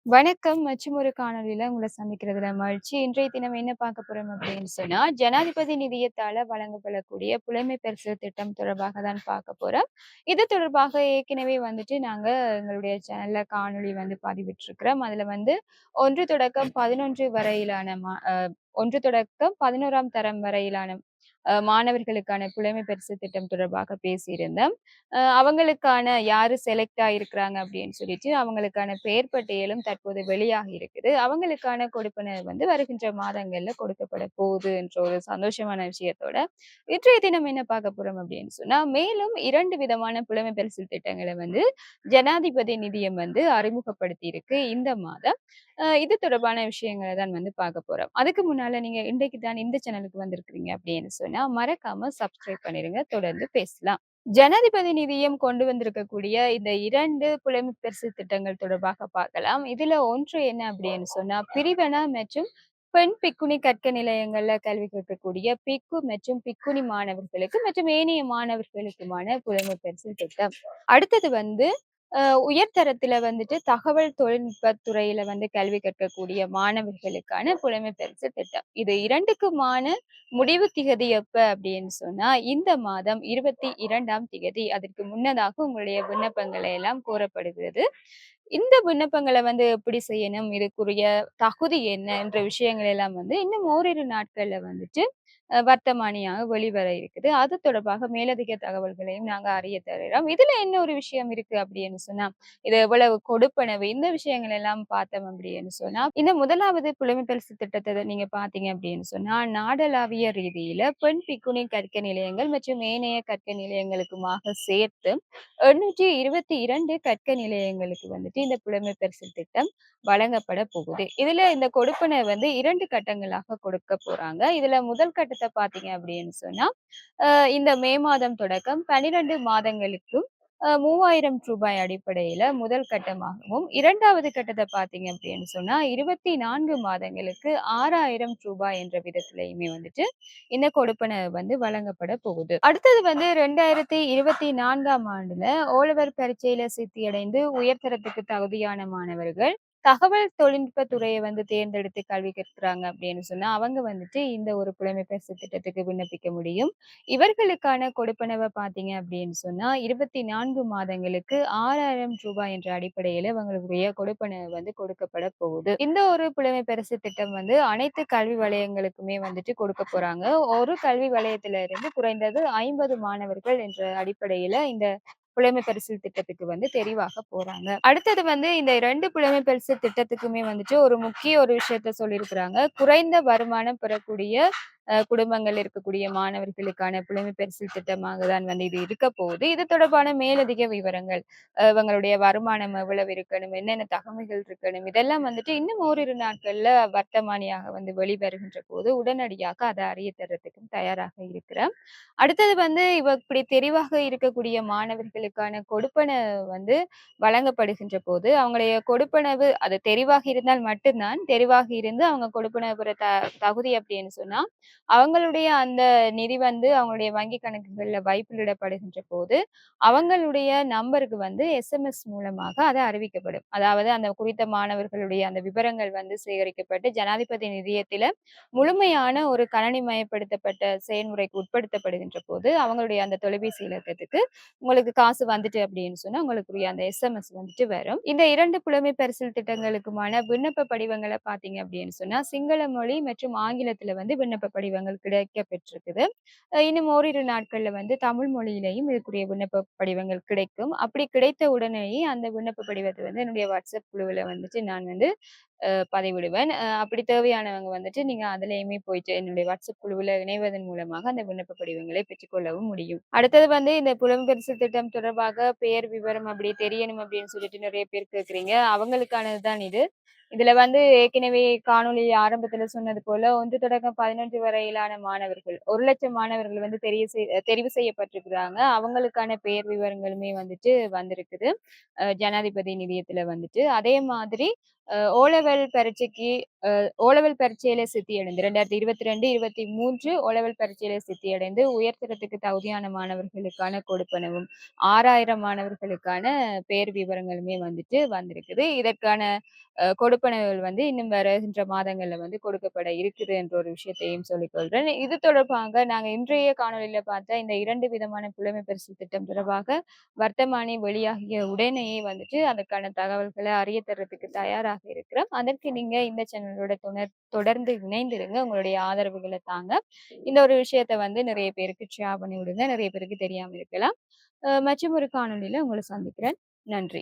வணக்கம். மற்றும் ஒரு காணொளியில உங்கள சந்திக்கிறதுல மகிழ்ச்சி. இன்றைய தினம் என்ன பார்க்க போறோம் அப்படின்னு சொன்னா, ஜனாதிபதி நிதியத்தால வழங்கப்படக்கூடிய புலைமை பரிசில் திட்டம் தொடர்பாக தான் பார்க்க போறோம். இது தொடர்பாக ஏற்கனவே வந்துட்டு நாங்க எங்களுடைய சேனல்ல காணொளி வந்து பதிவிட்டிருக்கிறோம். அதுல வந்து 1 தொடக்கம் 11 வரையிலான 1 தொடக்கம் 11ஆம் தரம் வரையிலான மாணவர்களுக்கான புலைமை பரிசு திட்டம் தொடர்பாக பேசியிருந்தோம். அவங்களுக்கான யாரு செலக்ட் ஆயிருக்கிறாங்க அப்படின்னு சொல்லிட்டு, அவங்களுக்கான பெயர் பட்டியலும் தற்போது வெளியாகி இருக்குது. அவங்களுக்கான கொடுப்பன வந்து வருகின்ற மாதங்கள்ல கொடுக்கப்பட போகுது என்ற ஒரு சந்தோஷமான விஷயத்தோட, இன்றைய தினம் என்ன பார்க்க போறோம் அப்படின்னு சொன்னா, மேலும் 2 விதமான புலமை பரிசில் திட்டங்கள வந்து ஜனாதிபதி நிதியம் வந்து அறிமுகப்படுத்தி இருக்கு இந்த மாதம். இது தொடர்பான விஷயங்கள தான் வந்து பார்க்க போறோம். அதுக்கு முன்னால நீங்க இன்றைக்கு தான் இந்த சேனலுக்கு வந்திருக்கிறீங்க அப்படின்னு சொன்னா, மறக்காம சப்ஸ்கிரைப் பண்ணிருங்க. தொடர்ந்து பேசலாம். ஜனாதிபதி நிதியம் கொண்டு வந்திருக்கக்கூடிய இந்த 2 புலமை பரிசு திட்டங்கள் தொடர்பாக பார்க்கலாம். இதுல ஒன்று என்ன அப்படின்னு சொன்னா, பிரிவன மற்றும் பெண் பிக்குனி கற்க நிலையங்கள்ல கல்வி கற்கக்கூடிய பிக்கு மற்றும் பிக்குனி மாணவர்களுக்கு மற்றும் ஏனைய மாணவர்களுக்குமான புலமை பரிசில் திட்டம். அடுத்தது வந்து உயர்தரத்துல வந்துட்டு தகவல் தொழில்நுட்பத் துறையில வந்து கல்வி கற்கக்கூடிய மாணவர்களுக்கான புலமை பரிசு திட்டம். இது 2க்குமான முடிவு திகதி எப்ப அப்படின்னு சொன்னா, இந்த மாதம் 22ஆம் திகதி. அதற்கு முன்னதாக உங்களுடைய விண்ணப்பங்களை எல்லாம் கோரப்படுகிறது. இந்த விண்ணப்பங்கள வந்து எப்படி செய்யணும்? இதுக்குரிய தகுதி என்ன? என்ற விஷயங்கள் எல்லாம் வந்து இன்னும் ஓரிரு நாட்கள்ல வந்துட்டு வர்த்தமானியாக வெளிவர இருக்குது. அது தொடர்பாக மேலதிக தகவல்களையும் நாங்க அறிய தருகிறோம். இதுல என்ன ஒரு விஷயம் இருக்கு அப்படின்னு சொன்னா, இது எவ்வளவு கொடுப்பனவு இந்த விஷயங்கள் எல்லாம் பார்த்தோம் அப்படின்னு சொன்னா, இந்த 1வது புலமை பரிசு திட்டத்த நீங்க பார்த்தீங்க அப்படின்னு சொன்னா, நாடளாவிய ரீதியில பெண் பிக்குனி கற்க நிலையங்கள் மற்றும் ஏனைய கற்க நிலையங்களுக்குமாக சேர்த்து 822 கற்க நிலையங்களுக்கு வந்துட்டு இந்த புலமை பரிசு திட்டம் வழங்கப்பட போகுது. இதுல இந்த கொடுப்பன வந்து 2 கட்டங்களாக கொடுக்க போறாங்க. இதுல முதல் கட்டத்த பார்த்தீங்க அப்படின்னு சொன்னா, அ இந்த மே மாதம் தொடக்கம் 12 மாதங்களுக்கும் ரூ. 3000 அடிப்படையில முதல் கட்டமாகவும், 2வது கட்டத்த பார்த்தீங்க அப்படின்னு சொன்னா, 24 மாதங்களுக்கு ரூ. 6000 என்ற விதத்திலயுமே வந்துட்டு இந்த கொடுப்பன வந்து வழங்கப்பட போகுது. அடுத்தது வந்து 2024ஆம் ஆண்டுல ஓலவர் பரீட்சையில சித்தியடைந்து உயர்தரத்துக்கு தகுதியான மாணவர்கள் தகவல் தொழில்நுட்ப துறைய வந்து தேர்ந்தெடுத்து கல்வி கற்கிறாங்க அப்படின்னு சொன்னா, அவங்க வந்துட்டு இந்த ஒரு புலமை பரிசு திட்டத்துக்கு விண்ணப்பிக்க முடியும். இவர்களுக்கான கொடுப்பனவ பார்த்தீங்க அப்படின்னு சொன்னா, 24 மாதங்களுக்கு ரூ. 6000 என்ற அடிப்படையில இவங்களுக்குரிய கொடுப்பனவு வந்து கொடுக்கப்பட போகுது. இந்த ஒரு புலமை பரிசு திட்டம் வந்து அனைத்து கல்வி வலயங்களுக்குமே வந்துட்டு கொடுக்க போறாங்க. ஒரு கல்வி வலயத்தில இருந்து குறைந்தது 50 மாணவர்கள் என்ற அடிப்படையில இந்த புலமை பரிசில் திட்டத்துக்கு வந்து தெரிவாக போறாங்க. அடுத்தது வந்து இந்த 2 புலமை பரிசில் திட்டத்துக்குமே வந்துட்டு ஒரு முக்கிய ஒரு விஷயத்த சொல்லியிருக்கிறாங்க. குறைந்த வருமானம் பெறக்கூடிய குடும்பங்கள் இருக்கக்கூடிய மாணவர்களுக்கான புலமை பரிசில் திட்டமாக தான் வந்து இது இருக்க போகுது. இது தொடர்பான மேலதிக விவரங்கள், இவங்களுடைய வருமானம் எவ்வளவு இருக்கணும், என்னென்ன தகமைகள் இருக்கணும், இதெல்லாம் வந்துட்டு இன்னும் ஓரிரு நாட்கள்ல வர்த்தமானியாக வந்து வெளிவருகின்ற போது உடனடியாக அத அறிய தர்றதுக்கும் தயாராக இருக்கிறேன். அடுத்தது வந்து இப்படி தெரிவாக இருக்கக்கூடிய மாணவர்களுக்கான கொடுப்பன வந்து வழங்கப்படுகின்ற போது, அவங்களுடைய கொடுப்பனவு அது தெரிவாக இருந்தால் மட்டும் தான், தெரிவாக இருந்து அவங்க கொடுப்பனவு பெற தகுதி அப்படின்னு சொன்னா, அவங்களுடைய அந்த நிதி வந்து அவங்களுடைய வங்கி கணக்குகள்ல வைப்பிலிடப்படுகின்ற போது, அவங்களுடைய நம்பருக்கு வந்து எஸ்எம்எஸ் மூலமாக அது அறிவிக்கப்படும். அதாவது அந்த குறித்த மாணவர்களுடைய அந்த விவரங்கள் வந்து சேகரிக்கப்பட்டு, ஜனாதிபதி நிதியத்தில முழுமையான ஒரு கணனிமயப்படுத்தப்பட்ட செயல்முறைக்கு உட்படுத்தப்படுகின்ற போது, அவங்களுடைய அந்த தொலைபேசி இலக்கத்துக்கு உங்களுக்கு காசு வந்துட்டு அப்படின்னு சொன்னா, உங்களுக்குரிய அந்த எஸ்எம்எஸ் வந்துட்டு வரும். இந்த 2 புலமை பரிசில் திட்டங்களுக்குமான விண்ணப்ப படிவங்கள பார்த்தீங்க அப்படின்னு சொன்னா, சிங்கள மொழி மற்றும் ஆங்கிலத்தில வந்து விண்ணப்ப படிவங்கள் கிடைக்க பெற்றிருக்குது. இன்னும் ஓரிரு நாட்கள்ல வந்து தமிழ் மொழியிலேயும் இதுக்குரிய விண்ணப்ப படிவங்கள் கிடைக்கும். அப்படி கிடைத்த உடனேயே அந்த விண்ணப்ப படிவத்த வந்து என்னுடைய WhatsApp குழுவுல வந்துட்டு நான் வந்து பதிவிடுவேன். அப்படி தேவையானவங்க வந்துட்டு நீங்க அதிலேயுமே போயிட்டு என்னுடைய வாட்ஸ்அப் குழுவுல இணைவதன் மூலமாக அந்த விண்ணப்ப படிவங்களை பெற்றுக்கொள்ளவும் முடியும். அடுத்தது வந்து இந்த புலம்பெயர்ச்சி திட்டம் தொடர்பாக பெயர் விவரம் அப்படி தெரியணும் அப்படின்னு சொல்லிட்டு நிறைய பேர் கேட்குறீங்க. அவங்களுக்கானது தான் இது. இதுல வந்து ஏற்கனவே காணொளி ஆரம்பத்துல சொன்னது போல 1 தொடக்கம் 11 வரையிலான மாணவர்கள் 1,00,000 மாணவர்கள் வந்து தெரிவு செய்யப்பட்டிருக்கிறாங்க. அவங்களுக்கான பெயர் விவரங்களுமே வந்துட்டு வந்திருக்குது. ஜனாதிபதி நிதியத்துல வந்துட்டு. அதே மாதிரி ஓ லெவல் பரீட்சைக்கு ஓ லெவல் பரீட்சையில சித்தி அடைந்து 2022, 23 ஓ லெவல் பரீட்சையில சித்தி அடைந்து உயர்தரத்துக்கு தகுதியான மாணவர்களுக்கான கொடுப்பனவும், 6,000 மாணவர்களுக்கான பேர் விவரங்களுமே வந்துட்டு வந்திருக்குது. இதற்கான கொடுப்பனவுகள் வந்து இன்னும் வருகின்ற மாதங்கள்ல வந்து கொடுக்கப்பட இருக்குது என்ற ஒரு விஷயத்தையும் சொல்லிக் கொள்றேன். இது தொடர்பாக நாங்க இன்றைய காணொளியில பார்த்த இந்த 2 விதமான புலமை பரிசில் திட்டம் தொடர்பாக வர்த்தமானி வெளியாகிய உடனேயே வந்துட்டு அதற்கான தகவல்கள அறிய தர்றதுக்கு தயாராக இருக்கிறோம். அதற்கு நீங்க இந்த சேனலோட தொடர்ந்து இணைந்திருங்க. உங்களுடைய ஆதரவுகள தாங்க. இந்த ஒரு விஷயத்த வந்து நிறைய பேருக்கு ஷேர் பண்ணி விடுங்க. நிறைய பேருக்கு தெரியாம இருக்கலாம். மற்றும் ஒரு காணொளியில உங்கள சந்திக்கிறேன். நன்றி.